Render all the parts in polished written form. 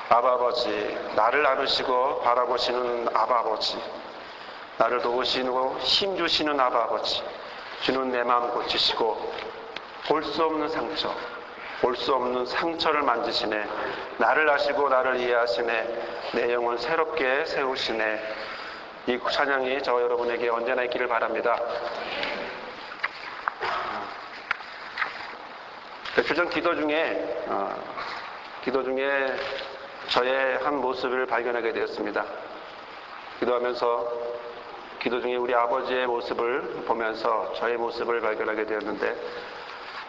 아바 아버지, 나를 안으시고 바라보시는 아바 아버지, 나를 도우시고 힘주시는 아바 아버지, 주는 내 마음 고치시고 볼 수 없는 상처, 볼 수 없는 상처를 만지시네. 나를 아시고 나를 이해하시네. 내 영혼 새롭게 세우시네. 이 찬양이 저 여러분에게 언제나 있기를 바랍니다. 교정 기도 중에 저의 한 모습을 발견하게 되었습니다. 기도하면서 기도 중에 우리 아버지의 모습을 보면서 저의 모습을 발견하게 되었는데,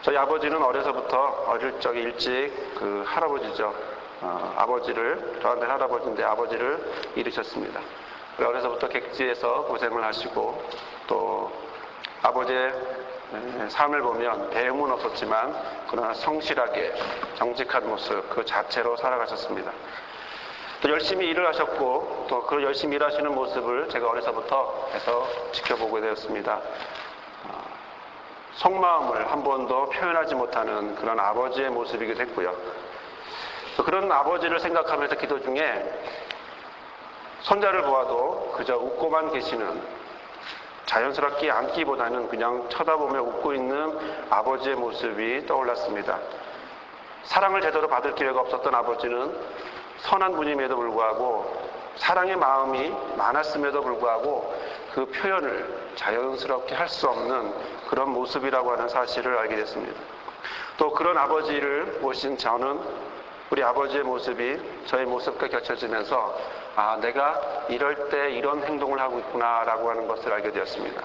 저희 아버지는 어릴 적에 일찍 그 할아버지죠. 저한테 할아버지인데 아버지를 잃으셨습니다. 어려서부터 객지에서 고생을 하시고, 또 아버지의 삶을 보면 배움은 없었지만 그러나 성실하게 정직한 모습 그 자체로 살아가셨습니다. 또 열심히 일을 하셨고, 또 그 열심히 일하시는 모습을 제가 어려서부터 해서 지켜보게 되었습니다. 속마음을 한 번도 표현하지 못하는 그런 아버지의 모습이기도 했고요. 또 그런 아버지를 생각하면서 기도 중에 손자를 보아도 그저 웃고만 계시는, 자연스럽게 앉기보다는 그냥 쳐다보며 웃고 있는 아버지의 모습이 떠올랐습니다. 사랑을 제대로 받을 기회가 없었던 아버지는 선한 분임에도 불구하고, 사랑의 마음이 많았음에도 불구하고 그 표현을 자연스럽게 할 수 없는 그런 모습이라고 하는 사실을 알게 됐습니다. 또 그런 아버지를 보신 저는 우리 아버지의 모습이 저의 모습과 겹쳐지면서 내가 이럴 때 이런 행동을 하고 있구나 라고 하는 것을 알게 되었습니다.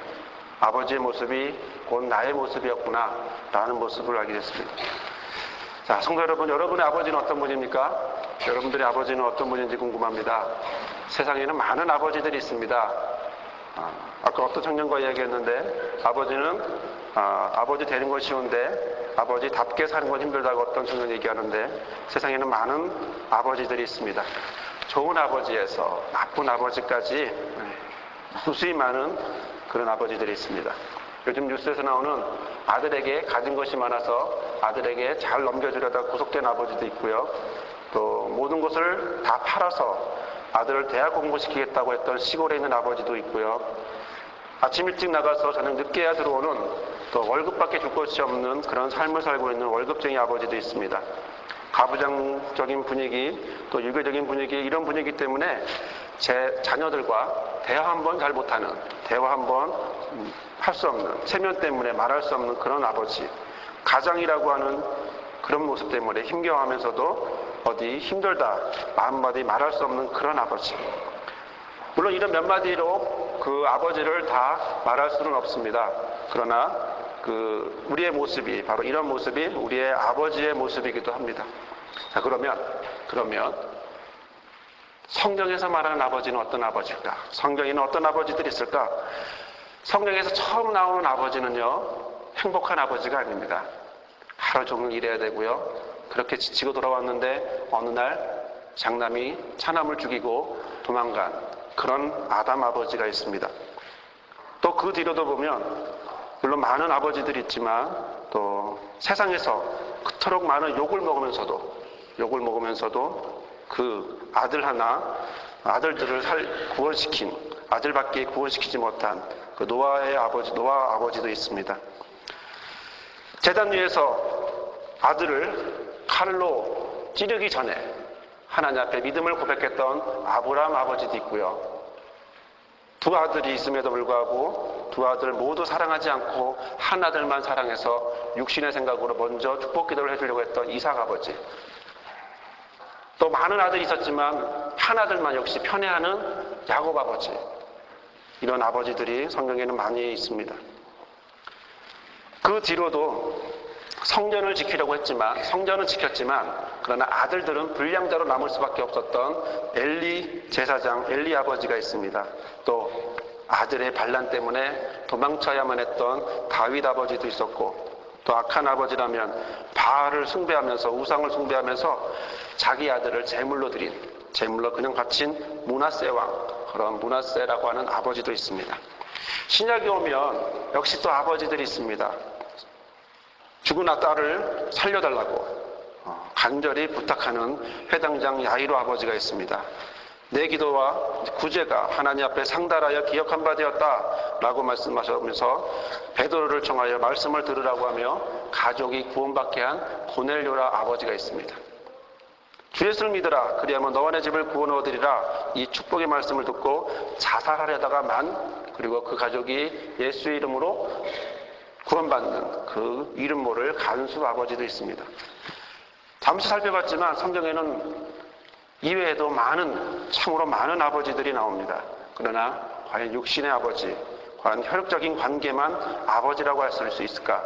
아버지의 모습이 곧 나의 모습이었구나 라는 모습을 알게 됐습니다. 자, 성도 여러분, 여러분의 아버지는 어떤 분입니까? 여러분들의 아버지는 어떤 분인지 궁금합니다. 세상에는 많은 아버지들이 있습니다. 아까 어떤 청년과 이야기했는데, 아버지 되는 건 쉬운데 아버지답게 사는 건 힘들다고 어떤 청년이 얘기하는데, 세상에는 많은 아버지들이 있습니다. 좋은 아버지에서 나쁜 아버지까지 무수히 많은 그런 아버지들이 있습니다. 요즘 뉴스에서 나오는 아들에게 가진 것이 많아서 아들에게 잘 넘겨주려다 구속된 아버지도 있고요. 또 모든 것을 다 팔아서 아들을 대학 공부시키겠다고 했던 시골에 있는 아버지도 있고요. 아침 일찍 나가서 저녁 늦게야 들어오는, 또 월급밖에 줄 것이 없는 그런 삶을 살고 있는 월급쟁이 아버지도 있습니다. 가부장적인 분위기, 또 유교적인 분위기, 이런 분위기 때문에 제 자녀들과 대화 한번 잘 못하는, 대화 한번 할 수 없는, 체면 때문에 말할 수 없는 그런 아버지, 가장이라고 하는 그런 모습 때문에 힘겨워하면서도 어디 힘들다 한마디 말할 수 없는 그런 아버지. 물론 이런 몇 마디로 그 아버지를 다 말할 수는 없습니다. 그러나 우리의 모습이 바로 이런 모습이 우리의 아버지의 모습이기도 합니다. 자, 그러면 성경에서 말하는 아버지는 어떤 아버지일까? 성경에는 어떤 아버지들이 있을까? 성경에서 처음 나오는 아버지는요, 행복한 아버지가 아닙니다. 하루 종일 일해야 되고요. 그렇게 지치고 돌아왔는데 어느 날 장남이 차남을 죽이고 도망간 그런 아담 아버지가 있습니다. 또 그 뒤로도 보면 물론 많은 아버지들이 있지만, 또 세상에서 그토록 많은 욕을 먹으면서도 그 아들들을 구원시킨, 아들밖에 구원시키지 못한 그 노아 아버지도 있습니다. 제단 위에서 아들을 칼로 찌르기 전에 하나님 앞에 믿음을 고백했던 아브라함 아버지도 있고요. 두 아들이 있음에도 불구하고 두 아들 모두 사랑하지 않고 한 아들만 사랑해서 육신의 생각으로 먼저 축복 기도를 해주려고 했던 이삭 아버지. 또 많은 아들이 있었지만 한 아들만 역시 편애하는 야곱 아버지. 이런 아버지들이 성경에는 많이 있습니다. 그 뒤로도 성전을 성전은 지켰지만 그러나 아들들은 불량자로 남을 수밖에 없었던 엘리 제사장, 엘리 아버지가 있습니다. 또 아들의 반란 때문에 도망쳐야만 했던 다윗 아버지도 있었고, 또 악한 아버지라면 바알을 숭배하면서, 우상을 숭배하면서 자기 아들을 제물로 그냥 바친 므낫세 왕, 그런 므낫세라고 하는 아버지도 있습니다. 신약에 오면 역시 또 아버지들이 있습니다. 죽은 딸을 살려달라고 간절히 부탁하는 회당장 야이로 아버지가 있습니다. 내 기도와 구제가 하나님 앞에 상달하여 기억한 바 되었다 라고 말씀하시면서 베드로를 청하여 말씀을 들으라고 하며 가족이 구원받게 한 고넬료라 아버지가 있습니다. 주 예수를 믿으라 그리하면 너와 내 집을 구원 얻으리라 이 축복의 말씀을 듣고 자살하려다가만 그리고 그 가족이 예수의 이름으로 구원받는 그 이름 모를 간수 아버지도 있습니다. 잠시 살펴봤지만 성경에는 이외에도 참으로 많은 아버지들이 나옵니다. 그러나 과연 육신의 아버지, 과연 혈육적인 관계만 아버지라고 할 수 있을까?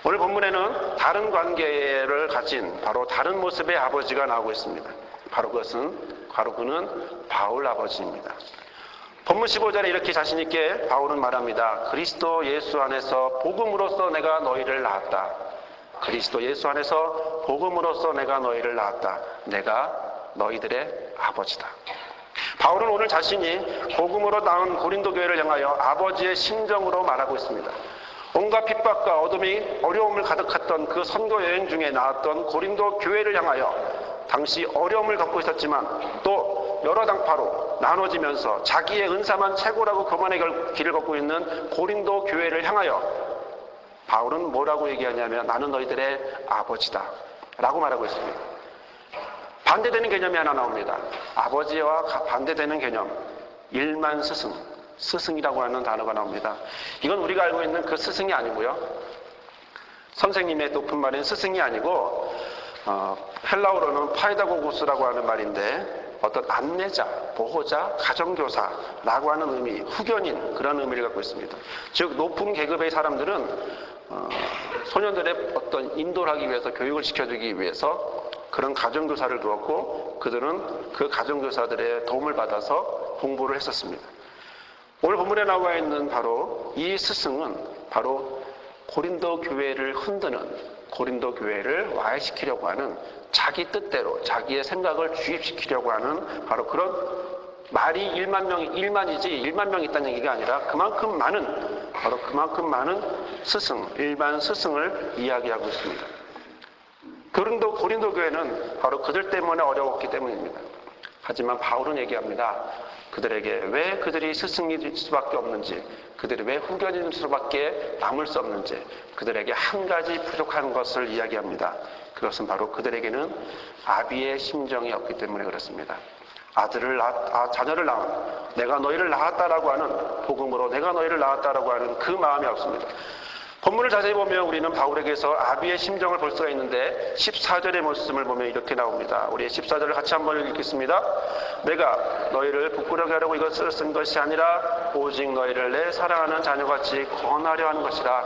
오늘 본문에는 다른 관계를 가진 바로 다른 모습의 아버지가 나오고 있습니다. 바로 그는 바울 아버지입니다. 본문 15절에 이렇게 자신 있게 바울은 말합니다. 그리스도 예수 안에서 복음으로써 내가 너희를 낳았다. 그리스도 예수 안에서 복음으로써 내가 너희를 낳았다. 내가 너희들의 아버지다. 바울은 오늘 자신이 복음으로 낳은 고린도 교회를 향하여 아버지의 심정으로 말하고 있습니다. 온갖 핍박과 어려움을 가득했던 그 선교 여행 중에 나왔던 고린도 교회를 향하여 당시 어려움을 겪고 있었지만 또 여러 당파로 나눠지면서 자기의 은사만 최고라고 교만의 길을 걷고 있는 고린도 교회를 향하여 바울은 뭐라고 얘기하냐면 나는 너희들의 아버지다 라고 말하고 있습니다. 반대되는 개념이 하나 나옵니다. 아버지와 반대되는 개념, 일만 스승이라고 하는 단어가 나옵니다. 이건 우리가 알고 있는 그 스승이 아니고요. 선생님의 높은 말인 스승이 아니고 헬라어로는 파이다고구스라고 하는 말인데 어떤 안내자, 보호자, 가정교사라고 하는 의미, 후견인 그런 의미를 갖고 있습니다. 즉 높은 계급의 사람들은 소년들의 어떤 인도를 하기 위해서 교육을 시켜주기 위해서 그런 가정교사를 두었고 그들은 그 가정교사들의 도움을 받아서 공부를 했었습니다. 오늘 본문에 나와 있는 바로 이 스승은 바로 고린도 교회를 흔드는 고린도 교회를 와해시키려고 하는 자기 뜻대로 자기의 생각을 주입시키려고 하는 바로 그런 말이 1만 명이 있다는 얘기가 아니라 그만큼 많은 스승, 일반 스승을 이야기하고 있습니다. 고린도 교회는 바로 그들 때문에 어려웠기 때문입니다. 하지만 바울은 얘기합니다. 그들에게 왜 그들이 스승일 수밖에 없는지, 그들이 왜 후견일 수밖에 남을 수 없는지, 그들에게 한 가지 부족한 것을 이야기합니다. 그것은 바로 그들에게는 아비의 심정이 없기 때문에 그렇습니다. 자녀를 낳은, 내가 너희를 낳았다라고 하는 복음으로 내가 너희를 낳았다라고 하는 그 마음이 없습니다. 본문을 자세히 보면 우리는 바울에게서 아비의 심정을 볼 수가 있는데 14절의 말씀을 보면 이렇게 나옵니다. 우리 14절을 같이 한번 읽겠습니다. 내가 너희를 부끄러게 하려고 이것을 쓴 것이 아니라 오직 너희를 내 사랑하는 자녀같이 권하려 하는 것이라.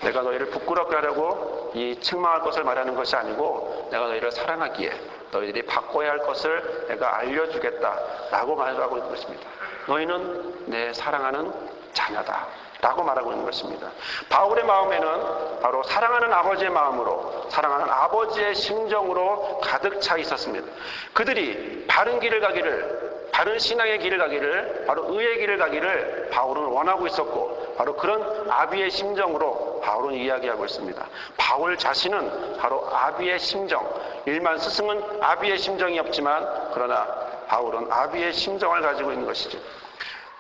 내가 너희를 부끄럽게 하려고 이 책망할 것을 말하는 것이 아니고 내가 너희를 사랑하기에 너희들이 바꿔야 할 것을 내가 알려주겠다라고 말하고 있는 것입니다. 너희는 내 사랑하는 자녀다 라고 말하고 있는 것입니다. 바울의 마음에는 바로 사랑하는 아버지의 마음으로, 사랑하는 아버지의 심정으로 가득 차 있었습니다. 그들이 바른 길을 가기를, 바른 신앙의 길을 가기를, 바로 의의 길을 가기를 바울은 원하고 있었고, 바로 그런 아비의 심정으로 바울은 이야기하고 있습니다. 바울 자신은 바로 아비의 심정, 일만 스승은 아비의 심정이 없지만 그러나 바울은 아비의 심정을 가지고 있는 것이죠.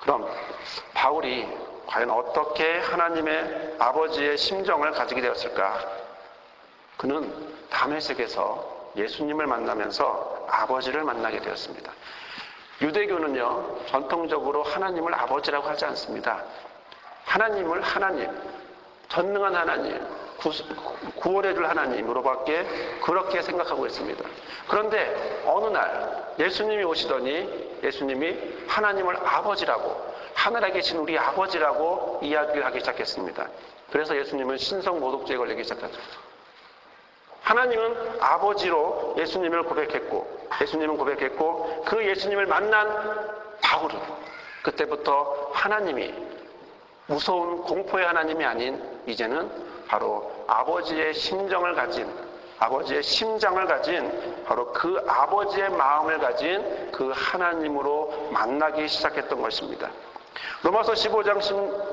그럼 바울이 과연 어떻게 하나님의 아버지의 심정을 가지게 되었을까? 그는 다메섹에서 예수님을 만나면서 아버지를 만나게 되었습니다. 유대교는요, 전통적으로 하나님을 아버지라고 하지 않습니다. 하나님을 하나님, 전능한 하나님, 구원해줄 하나님으로밖에 그렇게 생각하고 있습니다. 그런데 어느 날 예수님이 오시더니 예수님이 하나님을 아버지라고, 하늘에 계신 우리 아버지라고 이야기를 하기 시작했습니다. 그래서 예수님은 신성 모독죄에 걸리기 시작했죠. 하나님은 아버지로 예수님을 고백했고, 예수님은 고백했고, 그 예수님을 만난 바울은 그때부터 하나님이 무서운 공포의 하나님이 아닌 이제는 바로 아버지의 심정을 가진, 아버지의 심장을 가진 바로 그 아버지의 마음을 가진 그 하나님으로 만나기 시작했던 것입니다. 로마서 15장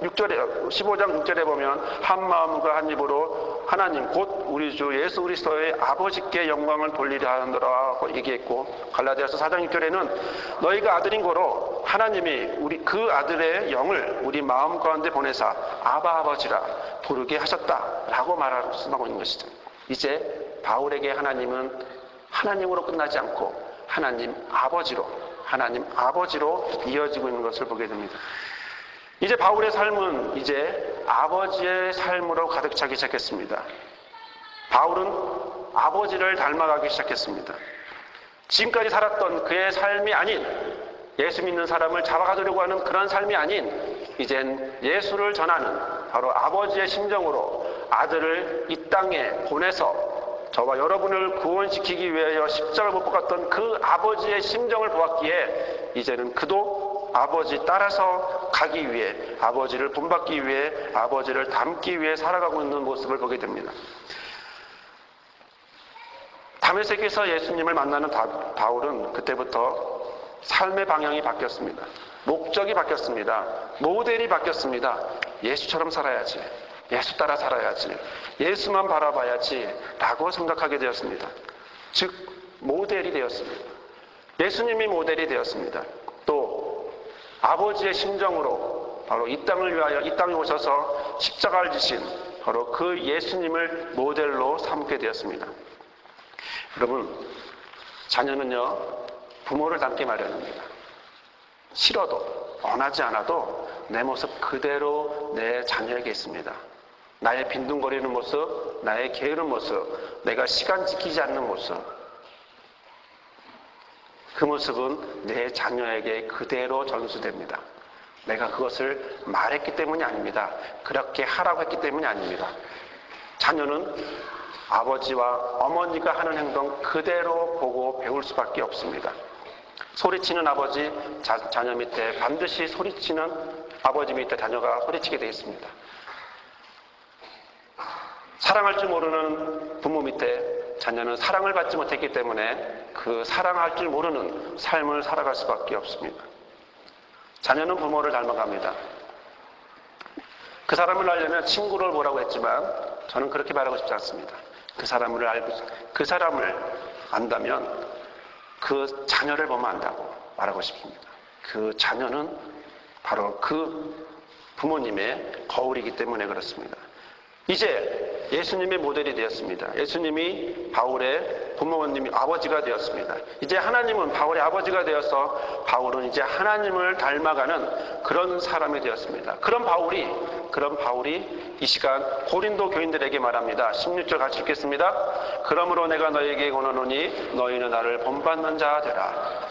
6절에 보면 한 마음과 한 입으로 하나님 곧 우리 주 예수 그리스도의 아버지께 영광을 돌리려 하노라고 얘기했고, 갈라디아서 4장 6절에는 너희가 아들인 거로 하나님이 그 아들의 영을 우리 마음 가운데 보내사 아바 아버지라 부르게 하셨다라고 말하고 있는 것이죠. 이제 바울에게 하나님은 하나님으로 끝나지 않고 하나님 아버지로 이어지고 있는 것을 보게 됩니다. 이제 바울의 삶은 이제 아버지의 삶으로 가득 차기 시작했습니다. 바울은 아버지를 닮아가기 시작했습니다. 지금까지 살았던 그의 삶이 아닌, 예수 믿는 사람을 잡아가려고 하는 그런 삶이 아닌, 이젠 예수를 전하는 바로 아버지의 심정으로 아들을 이 땅에 보내서 저와 여러분을 구원시키기 위하여 십자가를 못 박았던 그 아버지의 심정을 보았기에 이제는 그도 아버지 따라서 가기 위해, 아버지를 본받기 위해, 아버지를 닮기 위해 살아가고 있는 모습을 보게 됩니다. 다메섹에서 예수님을 만나는 바울은 그때부터 삶의 방향이 바뀌었습니다. 목적이 바뀌었습니다. 모델이 바뀌었습니다. 예수처럼 살아야지, 예수 따라 살아야지, 예수만 바라봐야지 라고 생각하게 되었습니다. 즉 모델이 되었습니다. 예수님이 모델이 되었습니다. 또 아버지의 심정으로 바로 이 땅을 위하여 이 땅에 오셔서 십자가를 지신 바로 그 예수님을 모델로 삼게 되었습니다. 여러분, 자녀는요 부모를 닮기 마련입니다. 싫어도 원하지 않아도 내 모습 그대로 내 자녀에게 있습니다. 나의 빈둥거리는 모습, 나의 게으른 모습, 내가 시간 지키지 않는 모습, 그 모습은 내 자녀에게 그대로 전수됩니다. 내가 그것을 말했기 때문이 아닙니다. 그렇게 하라고 했기 때문이 아닙니다. 자녀는 아버지와 어머니가 하는 행동 그대로 보고 배울 수밖에 없습니다. 소리치는 아버지, 자녀 밑에 반드시 소리치는 아버지 밑에 자녀가 소리치게 되어 있습니다. 사랑할 줄 모르는 부모 밑에 자녀는 사랑을 받지 못했기 때문에 그 사랑할 줄 모르는 삶을 살아갈 수밖에 없습니다. 자녀는 부모를 닮아갑니다. 그 사람을 알려면 친구를 보라고 했지만 저는 그렇게 말하고 싶지 않습니다. 그 사람을 안다면 그 자녀를 보면 안다고 말하고 싶습니다. 그 자녀는 바로 그 부모님의 거울이기 때문에 그렇습니다. 이제 예수님의 모델이 되었습니다. 예수님이 바울의 부모님이 아버지가 되었습니다. 이제 하나님은 바울의 아버지가 되어서 바울은 이제 하나님을 닮아가는 그런 사람이 되었습니다. 그런 바울이 이 시간 고린도 교인들에게 말합니다. 16절 같이 읽겠습니다. 그러므로 내가 너희에게 권하노니 너희는 나를 본받는 자 되라.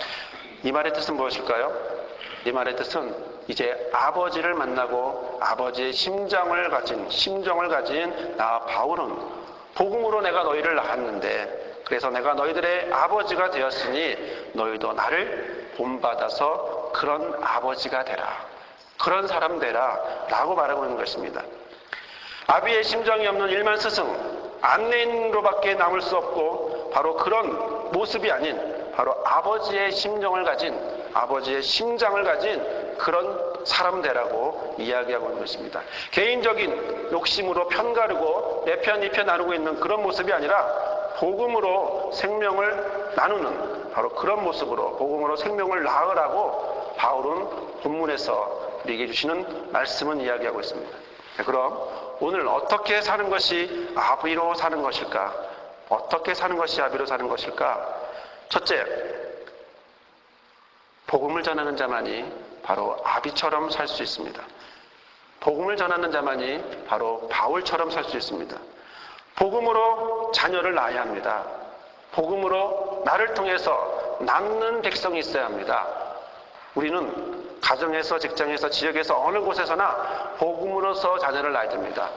이 말의 뜻은 무엇일까요? 이 말의 뜻은 이제 아버지를 만나고 아버지의 심정을 가진 나 바울은 복음으로 내가 너희를 낳았는데, 그래서 내가 너희들의 아버지가 되었으니 너희도 나를 본받아서 그런 아버지가 되라, 그런 사람 되라 라고 말하고 있는 것입니다. 아비의 심정이 없는 일만 스승, 안내인으로밖에 남을 수 없고 바로 그런 모습이 아닌 바로 아버지의 심정을 가진, 아버지의 심장을 가진 그런 사람 되라고 이야기하고 있는 것입니다. 개인적인 욕심으로 편가르고 내 편, 이 편 나누고 있는 그런 모습이 아니라 복음으로 생명을 나누는 바로 그런 모습으로 복음으로 생명을 낳으라고 바울은 본문에서 우리에게 주시는 말씀은 이야기하고 있습니다. 그럼 오늘 어떻게 사는 것이 아비로 사는 것일까? 어떻게 사는 것이 아비로 사는 것일까? 첫째, 복음을 전하는 자만이 바로 아비처럼 살 수 있습니다. 복음을 전하는 자만이 바로 바울처럼 살 수 있습니다. 복음으로 자녀를 낳아야 합니다. 복음으로 나를 통해서 남는 백성이 있어야 합니다. 우리는 가정에서, 직장에서, 지역에서 어느 곳에서나 복음으로서 자녀를 낳아야 됩니다.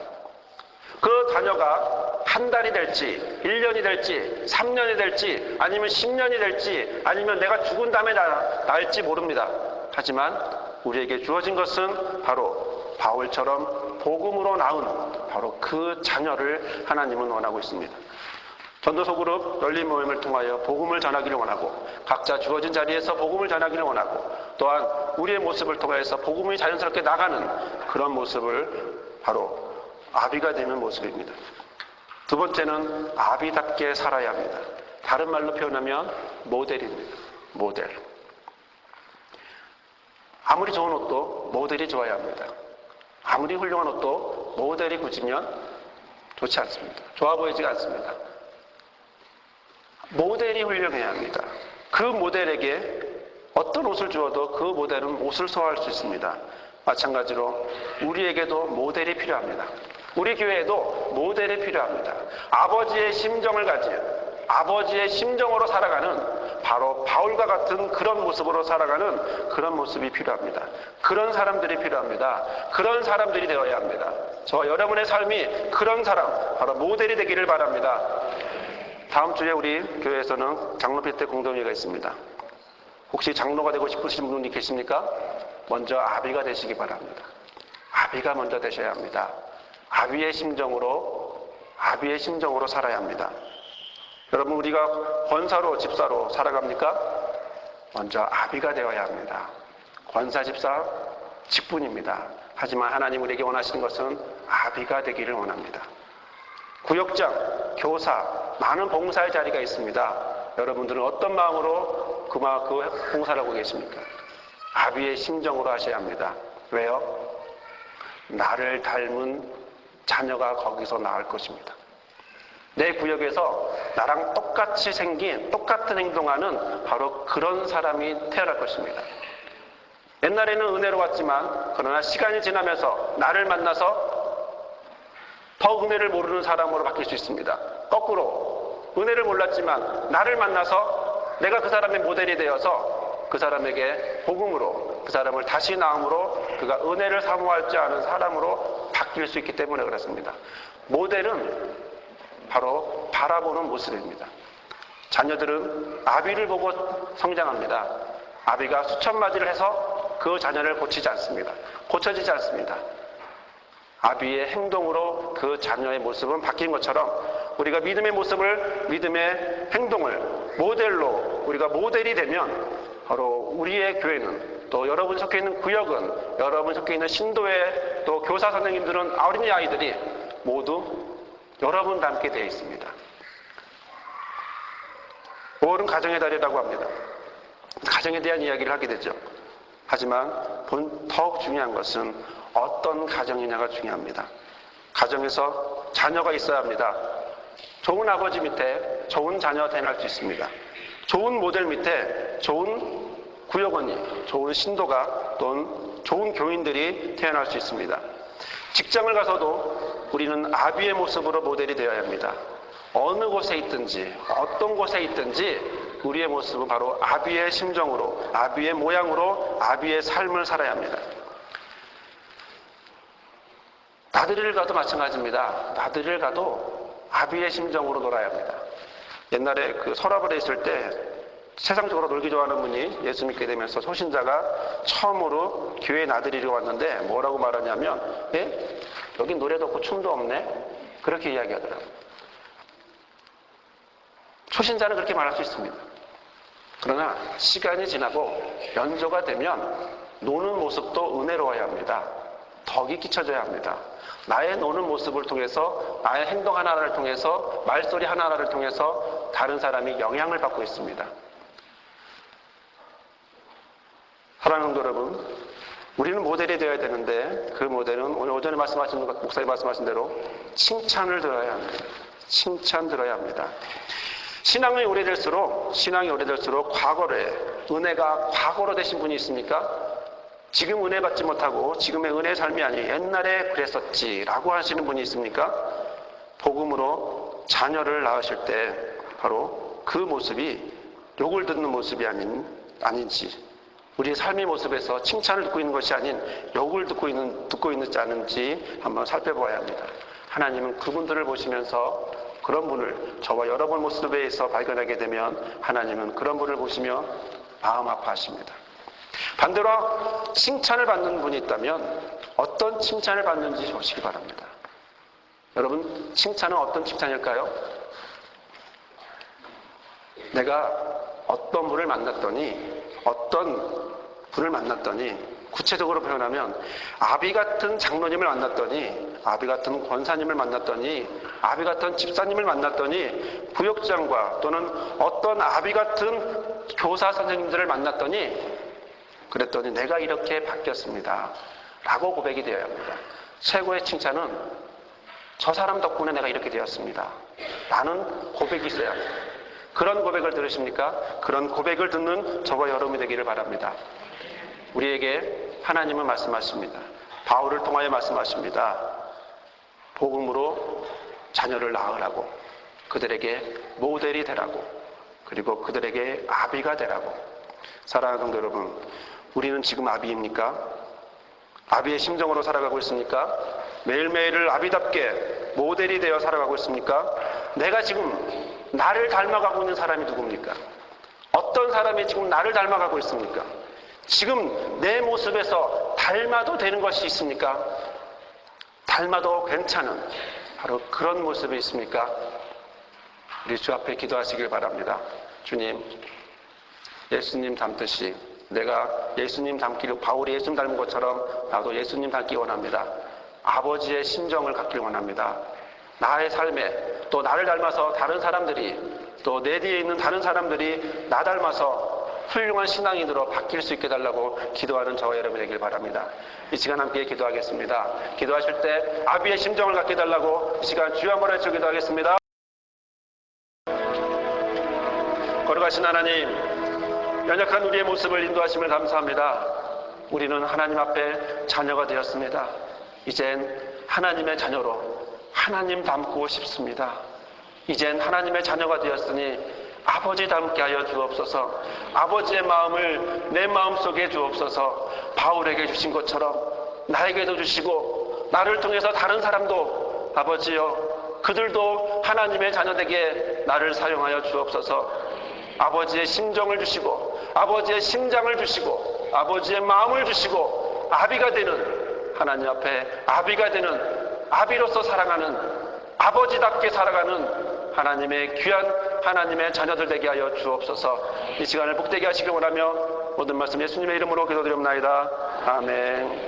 그 자녀가 한 달이 될지, 1년이 될지, 3년이 될지, 아니면 10년이 될지, 아니면 내가 죽은 다음에 낳을지 모릅니다. 하지만 우리에게 주어진 것은 바로 바울처럼 복음으로 낳은 바로 그 자녀를 하나님은 원하고 있습니다. 전도서 그룹 열린 모임을 통하여 복음을 전하기를 원하고, 각자 주어진 자리에서 복음을 전하기를 원하고, 또한 우리의 모습을 통해서 복음이 자연스럽게 나가는 그런 모습을 바로 아비가 되는 모습입니다. 두 번째는 아비답게 살아야 합니다. 다른 말로 표현하면 모델입니다. 모델. 아무리 좋은 옷도 모델이 좋아야 합니다. 아무리 훌륭한 옷도 모델이 굳으면 좋지 않습니다. 좋아 보이지가 않습니다. 모델이 훌륭해야 합니다. 그 모델에게 어떤 옷을 주어도 그 모델은 옷을 소화할 수 있습니다. 마찬가지로 우리에게도 모델이 필요합니다. 우리 교회에도 모델이 필요합니다. 아버지의 심정을 가진, 아버지의 심정으로 살아가는 바로 바울과 같은 그런 모습으로 살아가는 그런 모습이 필요합니다. 그런 사람들이 필요합니다. 그런 사람들이 되어야 합니다. 저와 여러분의 삶이 그런 사람, 바로 모델이 되기를 바랍니다. 다음 주에 우리 교회에서는 장로필 때 공동회의가 있습니다. 혹시 장로가 되고 싶으신 분이 계십니까? 먼저 아비가 되시기 바랍니다. 아비가 먼저 되셔야 합니다. 아비의 심정으로 살아야 합니다. 여러분, 우리가 권사로, 집사로 살아갑니까? 먼저 아비가 되어야 합니다. 권사, 집사, 직분입니다. 하지만 하나님 우리에게 원하시는 것은 아비가 되기를 원합니다. 구역장, 교사, 많은 봉사의 자리가 있습니다. 여러분들은 어떤 마음으로 그 봉사를 하고 계십니까? 아비의 심정으로 하셔야 합니다. 왜요? 나를 닮은 자녀가 거기서 나을 것입니다. 내 구역에서 나랑 똑같이 생긴, 똑같은 행동하는 바로 그런 사람이 태어날 것입니다. 옛날에는 은혜로웠지만 그러나 시간이 지나면서 나를 만나서 더 은혜를 모르는 사람으로 바뀔 수 있습니다. 거꾸로 은혜를 몰랐지만 나를 만나서 내가 그 사람의 모델이 되어서 그 사람에게 복음으로, 그 사람을 다시 낳음으로 그가 은혜를 사모할 줄 아는 사람으로 바뀔 수 있기 때문에 그렇습니다. 모델은 바로 바라보는 모습입니다. 자녀들은 아비를 보고 성장합니다. 아비가 수천 마디를 해서 그 자녀를 고치지 않습니다. 고쳐지지 않습니다. 아비의 행동으로 그 자녀의 모습은 바뀐 것처럼 우리가 믿음의 모습을, 믿음의 행동을 모델로, 우리가 모델이 되면 바로 우리의 교회는, 또 여러분 속해 있는 구역은, 여러분 속해 있는 신도의 또 교사 선생님들은, 어린이 아이들이 모두 여러분 닮게 되어 있습니다. 5월은 가정의 달이라고 합니다. 가정에 대한 이야기를 하게 되죠. 하지만 더욱 중요한 것은 어떤 가정이냐가 중요합니다. 가정에서 자녀가 있어야 합니다. 좋은 아버지 밑에 좋은 자녀가 태어날 수 있습니다. 좋은 모델 밑에 좋은 구역원이, 좋은 신도가 또는 좋은 교인들이 태어날 수 있습니다. 직장을 가서도 우리는 아비의 모습으로 모델이 되어야 합니다. 어느 곳에 있든지 어떤 곳에 있든지 우리의 모습은 바로 아비의 심정으로, 아비의 모양으로, 아비의 삶을 살아야 합니다. 나들이를 가도 마찬가지입니다. 나들이를 가도 아비의 심정으로 놀아야 합니다. 옛날에 그 서랍에 있을 때 세상적으로 놀기 좋아하는 분이 예수 믿게 되면서 소신자가 처음으로 교회 나들이를 왔는데 뭐라고 말하냐면, 예? 여기 노래도 없고 춤도 없네? 그렇게 이야기하더라고요. 초신자는 그렇게 말할 수 있습니다. 그러나 시간이 지나고 연조가 되면 노는 모습도 은혜로워야 합니다. 덕이 끼쳐져야 합니다. 나의 노는 모습을 통해서, 나의 행동 하나하나를 통해서, 말소리 하나하나를 통해서 다른 사람이 영향을 받고 있습니다. 사랑하는 여러분, 우리는 모델이 되어야 되는데 그 모델은 오늘 오전에 말씀하신 것, 목사님 말씀하신 대로 칭찬을 들어야 합니다. 칭찬 들어야 합니다. 신앙이 오래될수록 은혜가 과거로 되신 분이 있습니까? 지금 은혜 받지 못하고 지금의 은혜의 삶이 아니에요. 옛날에 그랬었지라고 하시는 분이 있습니까? 복음으로 자녀를 낳으실 때 바로 그 모습이 욕을 듣는 모습이 아닌지, 우리의 삶의 모습에서 칭찬을 듣고 있는 것이 아닌 욕을 듣고 있는지 않은지 한번 살펴봐야 합니다. 하나님은 그분들을 보시면서 그런 분을 저와 여러분 모습에서 발견하게 되면 하나님은 그런 분을 보시며 마음 아파하십니다. 반대로 칭찬을 받는 분이 있다면 어떤 칭찬을 받는지 보시기 바랍니다. 여러분, 칭찬은 어떤 칭찬일까요? 내가 어떤 분을 만났더니 구체적으로 표현하면 아비 같은 장로님을 만났더니, 아비 같은 권사님을 만났더니, 아비 같은 집사님을 만났더니, 부역장과 또는 어떤 아비 같은 교사 선생님들을 만났더니, 그랬더니 내가 이렇게 바뀌었습니다 라고 고백이 되어야 합니다. 최고의 칭찬은 저 사람 덕분에 내가 이렇게 되었습니다 라는 고백이 있어야 합니다. 그런 고백을 들으십니까? 그런 고백을 듣는 저와 여러분이 되기를 바랍니다. 우리에게 하나님은 말씀하십니다. 바울을 통하여 말씀하십니다. 복음으로 자녀를 낳으라고, 그들에게 모델이 되라고, 그리고 그들에게 아비가 되라고. 사랑하는 성도 여러분, 우리는 지금 아비입니까? 아비의 심정으로 살아가고 있습니까? 매일매일을 아비답게 모델이 되어 살아가고 있습니까? 내가 지금 나를 닮아가고 있는 사람이 누굽니까? 어떤 사람이 지금 나를 닮아가고 있습니까? 지금 내 모습에서 닮아도 되는 것이 있습니까? 닮아도 괜찮은 바로 그런 모습이 있습니까? 우리 주 앞에 기도하시길 바랍니다. 주님, 예수님 닮듯이 내가 예수님 닮기를, 바울이 예수님 닮은 것처럼 나도 예수님 닮기 원합니다. 아버지의 심정을 갖길 원합니다. 나의 삶에 또 나를 닮아서 다른 사람들이, 또 내 뒤에 있는 다른 사람들이 나 닮아서 훌륭한 신앙인으로 바뀔 수 있게 해달라고 기도하는 저와 여러분이 되길 바랍니다. 이 시간 함께 기도하겠습니다. 기도하실 때 아비의 심정을 갖게 해달라고 이 시간 주여 한번 외쳐 기도하겠습니다. 거룩하신 하나님, 연약한 우리의 모습을 인도하심을 감사합니다. 우리는 하나님 앞에 자녀가 되었습니다. 이젠 하나님의 자녀로 하나님 닮고 싶습니다. 이젠 하나님의 자녀가 되었으니 아버지 닮게 하여 주옵소서. 아버지의 마음을 내 마음속에 주옵소서. 바울에게 주신 것처럼 나에게도 주시고 나를 통해서 다른 사람도 아버지여 그들도 하나님의 자녀되게 나를 사용하여 주옵소서. 아버지의 심정을 주시고 아버지의 심장을 주시고 아버지의 마음을 주시고 아비가 되는, 하나님 앞에 아비가 되는, 아비로서 사랑하는, 아버지답게 살아가는 하나님의 귀한 하나님의 자녀들 되게 하여 주옵소서. 이 시간을 복되게 하시길 원하며 모든 말씀 예수님의 이름으로 기도드립나이다. 아멘.